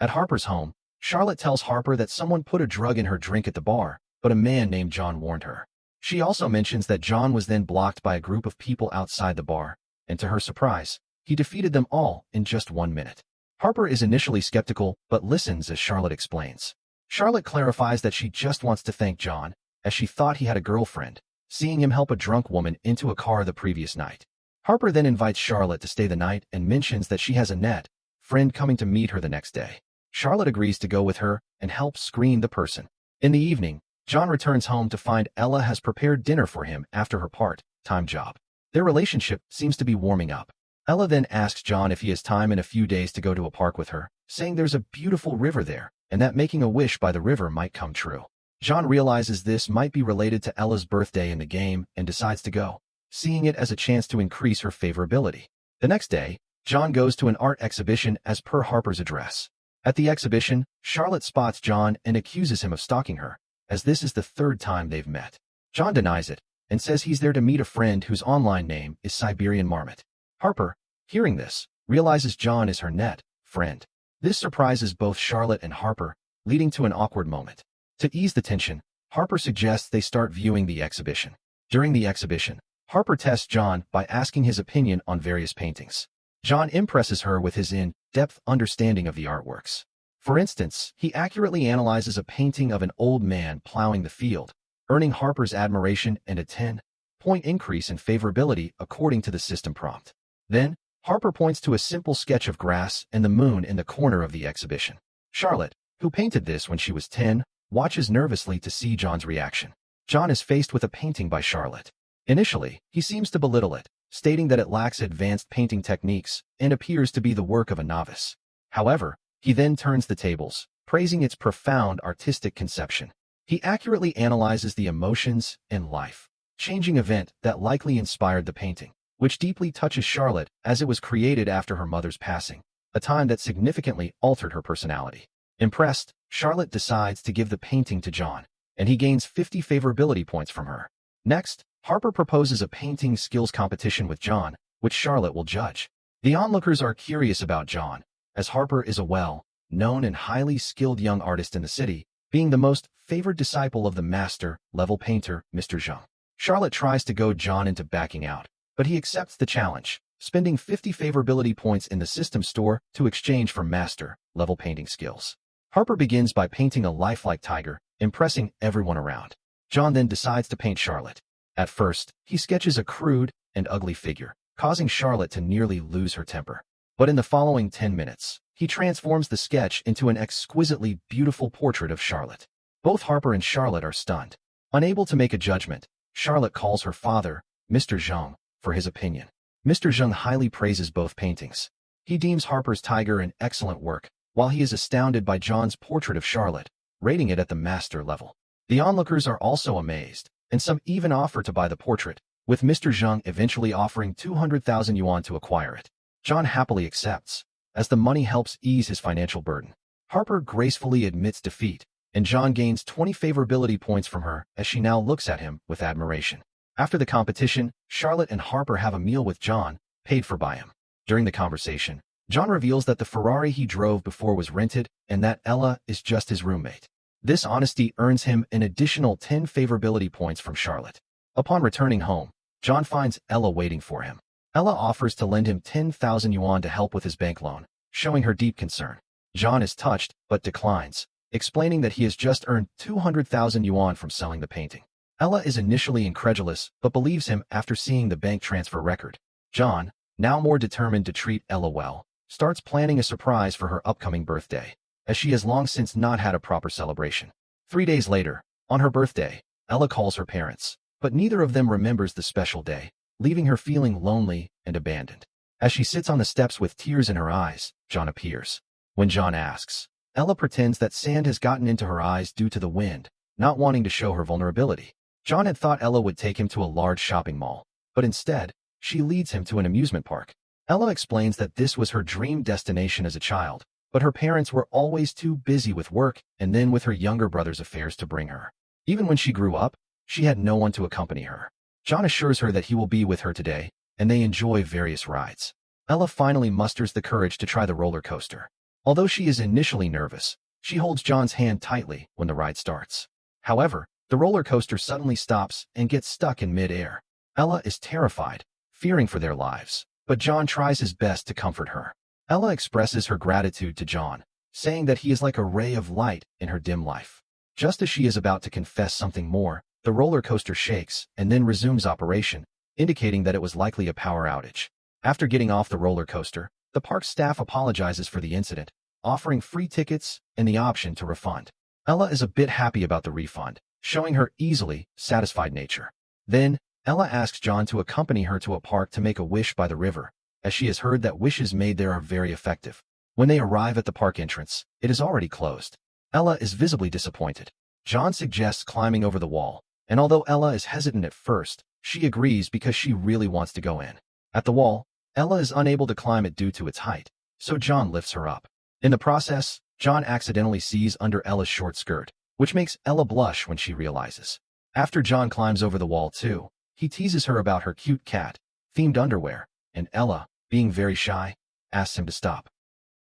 At Harper's home, Charlotte tells Harper that someone put a drug in her drink at the bar, but a man named John warned her. She also mentions that John was then blocked by a group of people outside the bar, and to her surprise, he defeated them all in just 1 minute. Harper is initially skeptical, but listens as Charlotte explains. Charlotte clarifies that she just wants to thank John, as she thought he had a girlfriend, seeing him help a drunk woman into a car the previous night. Harper then invites Charlotte to stay the night and mentions that she has a friend coming to meet her the next day. Charlotte agrees to go with her and help screen the person. In the evening, John returns home to find Ella has prepared dinner for him after her part-time job. Their relationship seems to be warming up. Ella then asks John if he has time in a few days to go to a park with her, saying there's a beautiful river there, and that making a wish by the river might come true. John realizes this might be related to Ella's birthday in the game and decides to go, seeing it as a chance to increase her favorability. The next day, John goes to an art exhibition as per Harper's address. At the exhibition, Charlotte spots John and accuses him of stalking her, as this is the 3rd time they've met. John denies it and says he's there to meet a friend whose online name is Siberian Marmot. Harper, hearing this, realizes John is her friend. This surprises both Charlotte and Harper, leading to an awkward moment. To ease the tension, Harper suggests they start viewing the exhibition. During the exhibition, Harper tests John by asking his opinion on various paintings. John impresses her with his in-depth understanding of the artworks. For instance, he accurately analyzes a painting of an old man plowing the field, earning Harper's admiration and a 10-point increase in favorability according to the system prompt. Then, Harper points to a simple sketch of grass and the moon in the corner of the exhibition. Charlotte, who painted this when she was 10, watches nervously to see John's reaction. John is faced with a painting by Charlotte. Initially, he seems to belittle it, stating that it lacks advanced painting techniques and appears to be the work of a novice. However, he then turns the tables, praising its profound artistic conception. He accurately analyzes the emotions and life-changing event that likely inspired the painting, which deeply touches Charlotte as it was created after her mother's passing, a time that significantly altered her personality. Impressed, Charlotte decides to give the painting to John, and he gains 50 favorability points from her. Next, Harper proposes a painting skills competition with John, which Charlotte will judge. The onlookers are curious about John, as Harper is a well-known and highly skilled young artist in the city, being the most favored disciple of the master-level painter, Mr. Zhang. Charlotte tries to goad John into backing out, but he accepts the challenge, spending 50 favorability points in the system store to exchange for master-level painting skills. Harper begins by painting a lifelike tiger, impressing everyone around. John then decides to paint Charlotte. At first, he sketches a crude and ugly figure, causing Charlotte to nearly lose her temper. But in the following 10 minutes, he transforms the sketch into an exquisitely beautiful portrait of Charlotte. Both Harper and Charlotte are stunned. Unable to make a judgment, Charlotte calls her father, Mr. Zhang, for his opinion. Mr. Zhang highly praises both paintings. He deems Harper's tiger an excellent work, while he is astounded by John's portrait of Charlotte, rating it at the master level. The onlookers are also amazed, and some even offer to buy the portrait, with Mr. Zhang eventually offering 200,000 yuan to acquire it. John happily accepts, as the money helps ease his financial burden. Harper gracefully admits defeat, and John gains 20 favorability points from her as she now looks at him with admiration. After the competition, Charlotte and Harper have a meal with John, paid for by him. During the conversation, John reveals that the Ferrari he drove before was rented and that Ella is just his roommate. This honesty earns him an additional 10 favorability points from Charlotte. Upon returning home, John finds Ella waiting for him. Ella offers to lend him 10,000 yuan to help with his bank loan, showing her deep concern. John is touched, but declines, explaining that he has just earned 200,000 yuan from selling the painting. Ella is initially incredulous, but believes him after seeing the bank transfer record. John, now more determined to treat Ella well, starts planning a surprise for her upcoming birthday, as she has long since not had a proper celebration. 3 days later, on her birthday, Ella calls her parents, but neither of them remembers the special day, leaving her feeling lonely and abandoned. As she sits on the steps with tears in her eyes, John appears. When John asks, Ella pretends that sand has gotten into her eyes due to the wind, not wanting to show her vulnerability. John had thought Ella would take him to a large shopping mall, but instead, she leads him to an amusement park. Ella explains that this was her dream destination as a child, but her parents were always too busy with work and then with her younger brother's affairs to bring her. Even when she grew up, she had no one to accompany her. John assures her that he will be with her today, and they enjoy various rides. Ella finally musters the courage to try the roller coaster. Although she is initially nervous, she holds John's hand tightly when the ride starts. However, the roller coaster suddenly stops and gets stuck in mid-air. Ella is terrified, fearing for their lives, but John tries his best to comfort her. Ella expresses her gratitude to John, saying that he is like a ray of light in her dim life. Just as she is about to confess something more, the roller coaster shakes and then resumes operation, indicating that it was likely a power outage. After getting off the roller coaster, the park staff apologizes for the incident, offering free tickets and the option to refund. Ella is a bit happy about the refund, showing her easily satisfied nature. Then, Ella asks John to accompany her to a park to make a wish by the river, as she has heard that wishes made there are very effective. When they arrive at the park entrance, it is already closed. Ella is visibly disappointed. John suggests climbing over the wall, and although Ella is hesitant at first, she agrees because she really wants to go in. At the wall, Ella is unable to climb it due to its height, so John lifts her up. In the process, John accidentally sees under Ella's short skirt, which makes Ella blush when she realizes. After John climbs over the wall too, he teases her about her cute cat-themed underwear, and Ella, being very shy, asks him to stop.